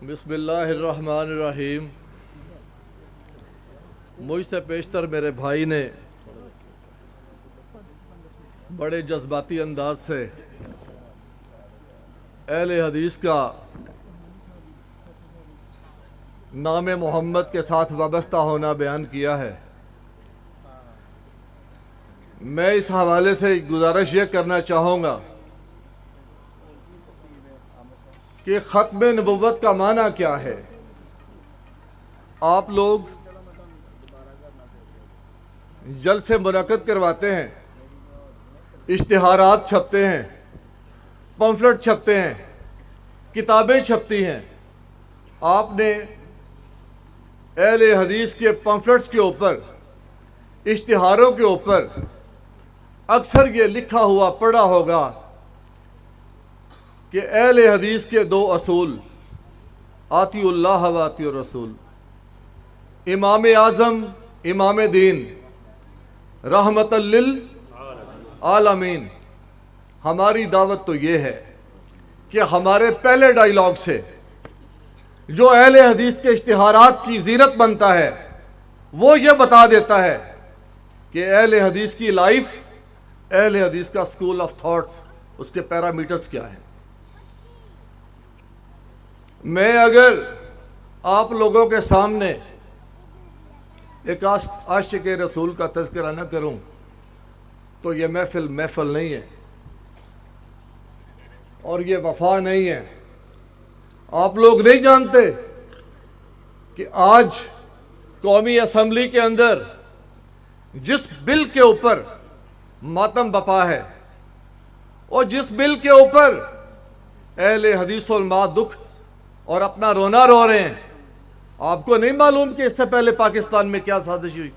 بسم اللہ الرحمن الرحیم۔ مجھ سے پیشتر میرے بھائی نے بڑے جذباتی انداز سے اہل حدیث کا نام محمد کے ساتھ وابستہ ہونا بیان کیا ہے۔ میں اس حوالے سے گزارش یہ کرنا چاہوں گا کہ ختم نبوت کا معنی کیا ہے۔ آپ لوگ جلسے منعقد کرواتے ہیں، اشتہارات چھپتے ہیں، پمفلٹ چھپتے ہیں، کتابیں چھپتی ہیں۔ آپ نے اہل حدیث کے پمفلٹس کے اوپر، اشتہاروں کے اوپر اکثر یہ لکھا ہوا پڑھا ہوگا کہ اہل حدیث کے دو اصول، آتی اللہ و آتی الرسول، امام اعظم امام دین رحمت للعالمین۔ ہماری دعوت تو یہ ہے کہ ہمارے پہلے ڈائیلاگ سے جو اہل حدیث کے اشتہارات کی زینت بنتا ہے وہ یہ بتا دیتا ہے کہ اہل حدیث کی لائف، اہل حدیث کا اسکول آف تھاٹس، اس کے پیرامیٹرز کیا ہیں۔ میں اگر آپ لوگوں کے سامنے ایک عاشق رسول کا تذکرہ نہ کروں تو یہ محفل نہیں ہے اور یہ وفا نہیں ہے۔ آپ لوگ نہیں جانتے کہ آج قومی اسمبلی کے اندر جس بل کے اوپر ماتم بپا ہے اور جس بل کے اوپر اہل حدیث علماء دکھ اور اپنا رونا رو رہے ہیں، آپ کو نہیں معلوم کہ اس سے پہلے پاکستان میں کیا سازش ہوئی؟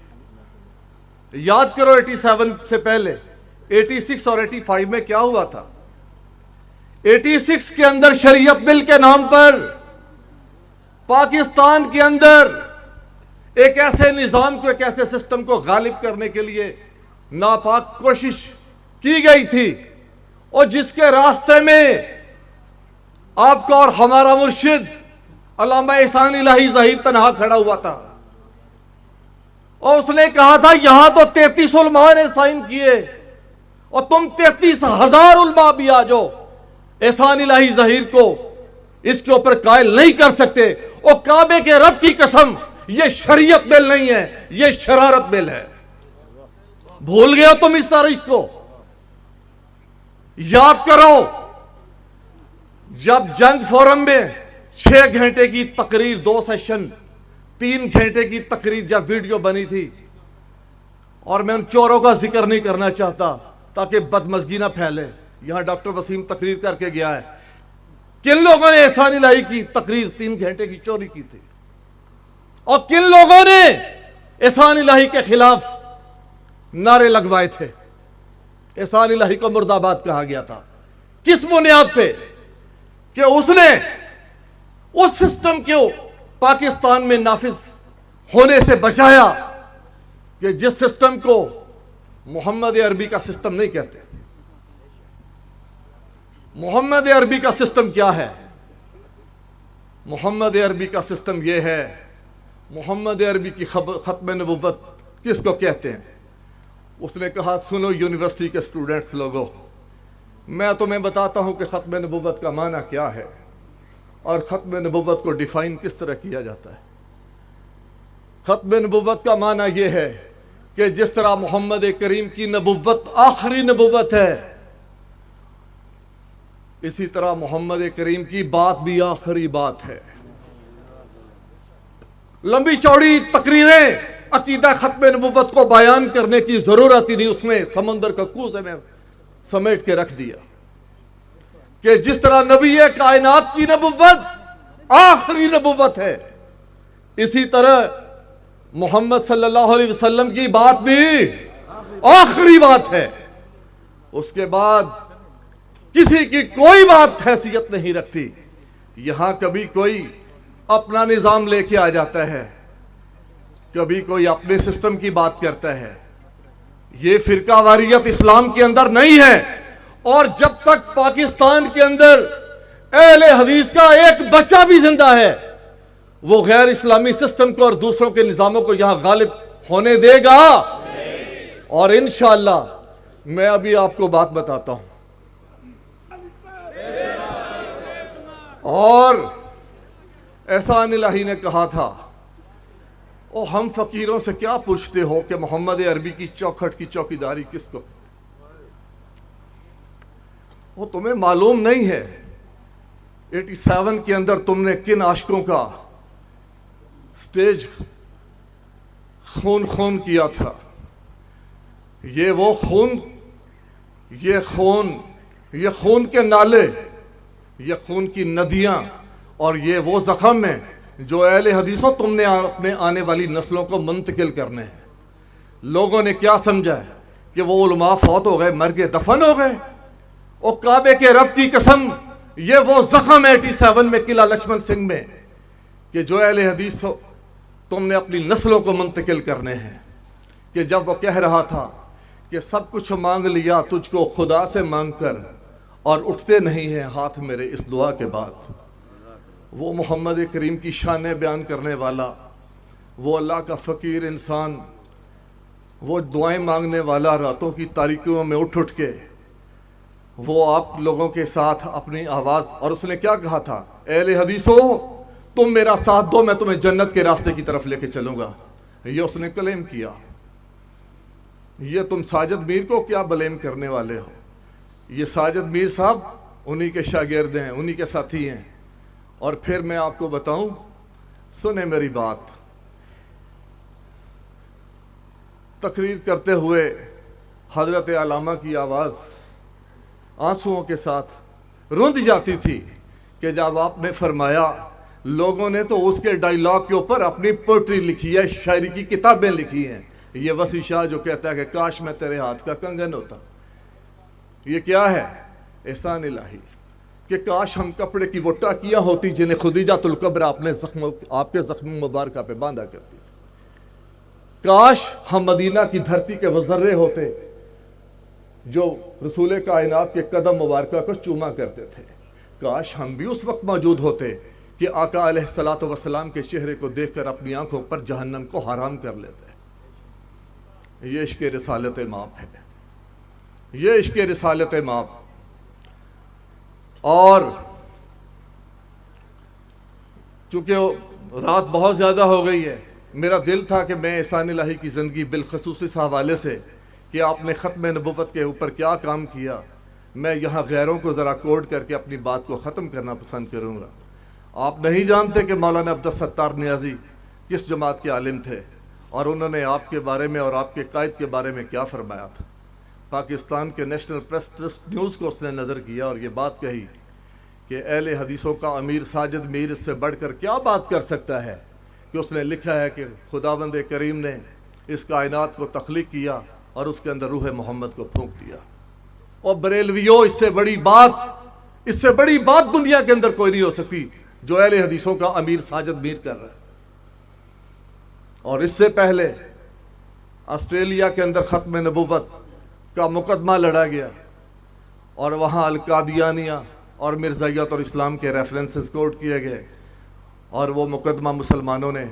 یاد کرو 87 سے پہلے 86 اور 85 میں کیا ہوا تھا۔ 86 کے اندر شریعت بل کے نام پر پاکستان کے اندر ایک ایسے نظام کو، ایک ایسے سسٹم کو غالب کرنے کے لیے ناپاک کوشش کی گئی تھی، اور جس کے راستے میں آپ کا اور ہمارا مرشد علامہ احسان الہی ظہیر تنہا کھڑا ہوا تھا، اور اس نے کہا تھا یہاں تو 33 علماء نے سائن کیے اور تم 33,000 علماء بھی آ جاؤ، احسان الہی ظہیر کو اس کے اوپر قائل نہیں کر سکتے۔ اور کعبے کے رب کی قسم، یہ شریعت بل نہیں ہے، یہ شرارت بل ہے۔ بھول گئے ہو تم اس تاریخ کو؟ یاد کرو جب جنگ فورم میں 6 گھنٹے کی تقریر، 2 سیشن، 3 گھنٹے کی تقریر جب ویڈیو بنی تھی، اور میں ان چوروں کا ذکر نہیں کرنا چاہتا تاکہ بدمزگی نہ پھیلے، یہاں ڈاکٹر وسیم تقریر کر کے گیا ہے، کن لوگوں نے احسان الہی کی تقریر 3 گھنٹے کی چوری کی تھی، اور کن لوگوں نے احسان الہی کے خلاف نعرے لگوائے تھے۔ احسان الہی کو مرد آباد کہا گیا تھا، کس بنیاد پہ؟ کہ اس نے اس سسٹم کو پاکستان میں نافذ ہونے سے بچایا کہ جس سسٹم کو محمد عربی کا سسٹم نہیں کہتے۔ محمد عربی کا سسٹم کیا ہے؟ محمد عربی کا سسٹم یہ ہے، محمد عربی کی ختم نبوت کس کو کہتے ہیں؟ اس نے کہا سنو یونیورسٹی کے اسٹوڈنٹس لوگوں، میں تمہیں بتاتا ہوں کہ ختم نبوت کا معنی کیا ہے اور ختم نبوت کو ڈیفائن کس طرح کیا جاتا ہے۔ ختم نبوت کا معنی یہ ہے کہ جس طرح محمد کریم کی نبوت آخری نبوت ہے، اسی طرح محمد کریم کی بات بھی آخری بات ہے۔ لمبی چوڑی تقریریں عقیدہ ختم نبوت کو بیان کرنے کی ضرورت ہی نہیں، اس میں سمندر کا کوزے میں سمیٹ کے رکھ دیا کہ جس طرح نبی کائنات کی نبوت آخری نبوت ہے، اسی طرح محمد صلی اللہ علیہ وسلم کی بات بھی آخری بات ہے۔ اس کے بعد کسی کی کوئی بات حیثیت نہیں رکھتی۔ یہاں کبھی کوئی اپنا نظام لے کے آ جاتا ہے، کبھی کوئی اپنے سسٹم کی بات کرتا ہے۔ یہ فرقہ واریت اسلام کے اندر نہیں ہے، اور جب تک پاکستان کے اندر اہل حدیث کا ایک بچہ بھی زندہ ہے وہ غیر اسلامی سسٹم کو اور دوسروں کے نظاموں کو یہاں غالب ہونے دے گا. اور انشاءاللہ میں ابھی آپ کو بات بتاتا ہوں. اور احسان الہی نے کہا تھا او ہم فقیروں سے کیا پوچھتے ہو کہ محمد عربی کی چوکھٹ کی چوکیداری کس کو؟ وہ تمہیں معلوم نہیں ہے 87 کے اندر تم نے کن عاشقوں کا سٹیج خون کیا تھا. یہ وہ خون، یہ خون کے نالے، یہ خون کی ندیاں، اور یہ وہ زخم ہیں جو اہل حدیثوں تم نے اپنے آنے والی نسلوں کو منتقل کرنے ہیں. لوگوں نے کیا سمجھا ہے کہ وہ علماء فوت ہو گئے، مر گئے، دفن ہو گئے. اور کعبے کے رب کی قسم یہ وہ زخم ہے 87 میں قلعہ لکشمن سنگھ میں کہ جو اہل حدیث ہو تم نے اپنی نسلوں کو منتقل کرنے ہیں. کہ جب وہ کہہ رہا تھا کہ سب کچھ مانگ لیا تجھ کو خدا سے مانگ کر اور اٹھتے نہیں ہیں ہاتھ میرے اس دعا کے بعد. وہ محمد کریم کی شانیں بیان کرنے والا، وہ اللہ کا فقیر انسان، وہ دعائیں مانگنے والا، راتوں کی تاریکیوں میں اٹھ کے وہ آپ لوگوں کے ساتھ اپنی آواز. اور اس نے کیا کہا تھا؟ اہل حدیثو تم میرا ساتھ دو، میں تمہیں جنت کے راستے کی طرف لے کے چلوں گا. یہ اس نے کلیم کیا. یہ تم ساجد میر کو کیا بلیم کرنے والے ہو؟ یہ ساجد میر صاحب انہی کے شاگرد ہیں، انہی کے ساتھی ہیں. اور پھر میں آپ کو بتاؤں، سنیں میری بات. تقریر کرتے ہوئے حضرت علامہ کی آواز آنسوؤں کے ساتھ رند جاتی تھی کہ جب آپ نے فرمایا لوگوں نے تو اس کے ڈائیلاگ کے اوپر اپنی پوئٹری لکھی ہے، شاعری کی کتابیں لکھی ہیں. یہ وسیع شاہ جو کہتا ہے کہ کاش میں تیرے ہاتھ کا کنگن ہوتا. یہ کیا ہے؟ احسان الہی کہ کاش ہم کپڑے کی وہ ٹاکیاں ہوتی جنہیں خدیجۃ الکبریٰ آپ کے زخم مبارکہ پہ باندھا کرتی. کاش ہم مدینہ کی دھرتی کے وہ ذرے ہوتے جو رسول کائنات کے قدم مبارکہ کو چوما کرتے تھے. کاش ہم بھی اس وقت موجود ہوتے کہ آقا علیہ الصلوۃ والسلام کے چہرے کو دیکھ کر اپنی آنکھوں پر جہنم کو حرام کر لیتے. یہ عشق رسالت مآب ہے، یہ عشق رسالت مآب. اور چونکہ رات بہت زیادہ ہو گئی ہے، میرا دل تھا کہ میں احسان الہی کی زندگی بالخصوص اس حوالے سے کہ آپ نے ختم نبوت کے اوپر کیا کام کیا، میں یہاں غیروں کو ذرا کوڈ کر کے اپنی بات کو ختم کرنا پسند کروں گا. آپ نہیں جانتے کہ مولانا عبدالستار نیازی کس جماعت کے عالم تھے اور انہوں نے آپ کے بارے میں اور آپ کے قائد کے بارے میں کیا فرمایا تھا. پاکستان کے نیشنل پریس ٹرسٹ نیوز کو اس نے نظر کیا اور یہ بات کہی کہ اہل حدیثوں کا امیر ساجد میر اس سے بڑھ کر کیا بات کر سکتا ہے کہ اس نے لکھا ہے کہ خداوند کریم نے اس کائنات کو تخلیق کیا اور اس کے اندر روح محمد کو پھونک دیا. اور بریلویوں اس سے بڑی بات دنیا کے اندر کوئی نہیں ہو سکتی جو اہل حدیثوں کا امیر ساجد میر کر رہا ہے. اور اس سے پہلے آسٹریلیا کے اندر ختم نبوت کا مقدمہ لڑا گیا اور وہاں القادیانیہ اور مرزائیت اور اسلام کے ریفرنسز کوٹ کیے گئے اور وہ مقدمہ مسلمانوں نے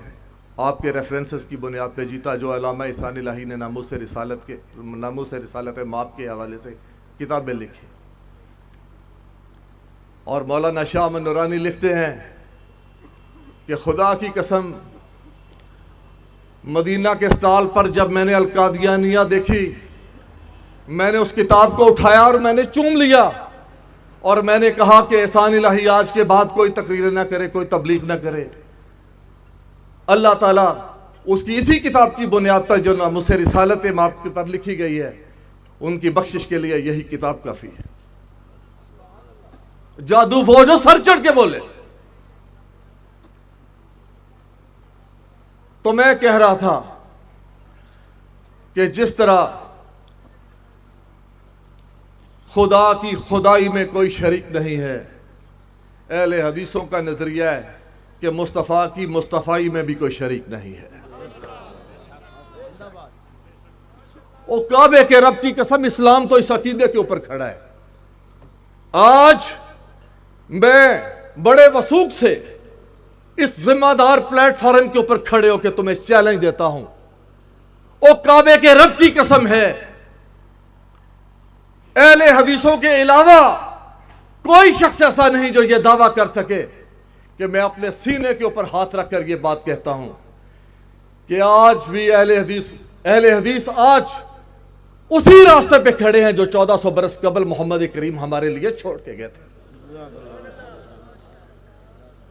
آپ کے ریفرنسز کی بنیاد پہ جیتا جو علامہ احسان الہی نے ناموس رسالت مآب کے حوالے سے کتابیں لکھی. اور مولانا شاہ امن نورانی لکھتے ہیں کہ خدا کی قسم مدینہ کے سٹال پر جب میں نے القادیانیہ دیکھی میں نے اس کتاب کو اٹھایا اور میں نے چوم لیا اور میں نے کہا کہ احسان الہی آج کے بعد کوئی تقریر نہ کرے، کوئی تبلیغ نہ کرے. اللہ تعالیٰ اس کی اسی کتاب کی بنیاد پر جو ناموس رسالت مآب پر لکھی گئی ہے ان کی بخشش کے لیے یہی کتاب کافی ہے. جادو وہ جو سر چڑھ کے بولے. تو میں کہہ رہا تھا کہ جس طرح خدا کی خدائی میں کوئی شریک نہیں ہے، اہل حدیثوں کا نظریہ ہے کہ مصطفیٰ کی مصطفائی میں بھی کوئی شریک نہیں ہے. اور کعبے کے رب کی قسم اسلام تو اس عقیدے کے اوپر کھڑا ہے. آج میں بڑے وثوق سے اس ذمہ دار پلیٹ فارم کے اوپر کھڑے ہو کے تمہیں چیلنج دیتا ہوں، او کعبے کے رب کی قسم ہے، اہل حدیثوں کے علاوہ کوئی شخص ایسا نہیں جو یہ دعویٰ کر سکے کہ میں اپنے سینے کے اوپر ہاتھ رکھ کر یہ بات کہتا ہوں کہ آج بھی اہل حدیث آج اسی راستے پہ کھڑے ہیں جو 1400 برس قبل محمد کریم ہمارے لیے چھوڑ کے گئے تھے۔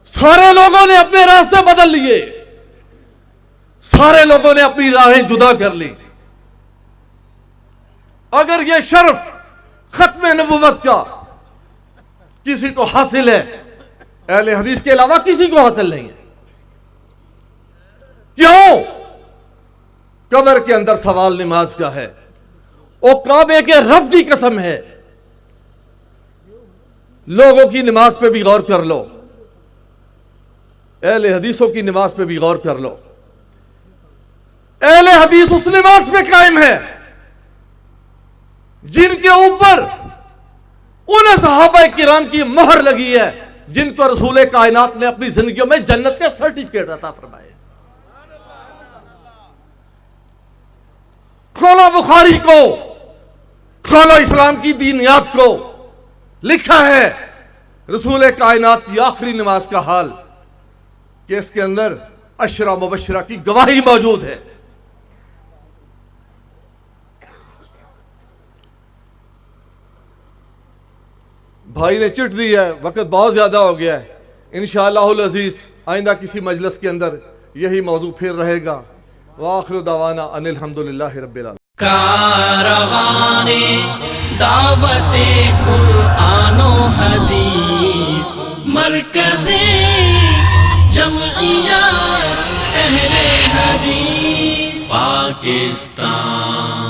سارے لوگوں نے اپنے راستے بدل لیے، سارے لوگوں نے اپنی راہیں جدا کر لی۔ اگر یہ شرف ختم نبوت کا کسی کو حاصل ہے، اہل حدیث کے علاوہ کسی کو حاصل نہیں ہے۔ کیوں؟ قبر کے اندر سوال نماز کا ہے، او کعبے کے رب کی قسم ہے، لوگوں کی نماز پہ بھی غور کر لو، اہل حدیثوں کی نماز پہ بھی غور کر لو۔ اہل حدیث اس نماز پہ قائم ہے جن کے اوپر ان صحابہ کرام کی مہر لگی ہے جن کو رسول کائنات نے اپنی زندگیوں میں جنت کے سرٹیفکیٹ عطا فرمائے۔ کھولو بخاری کو، کھولو اسلام کی دینیات کو، لکھا ہے رسول کائنات کی آخری نماز کا حال کہ اس کے اندر عشرہ مبشرہ کی گواہی موجود ہے۔ بھائی نے چٹ دی ہے، وقت بہت زیادہ ہو گیا ہے، انشاءاللہ العزیز آئندہ کسی مجلس کے اندر یہی موضوع پھر رہے گا۔ وآخر دعوانا ان الحمدللہ رب العالمین۔ کاروان دعوت قرآن و حدیث، مرکز جمعیت اہل حدیث پاکستان۔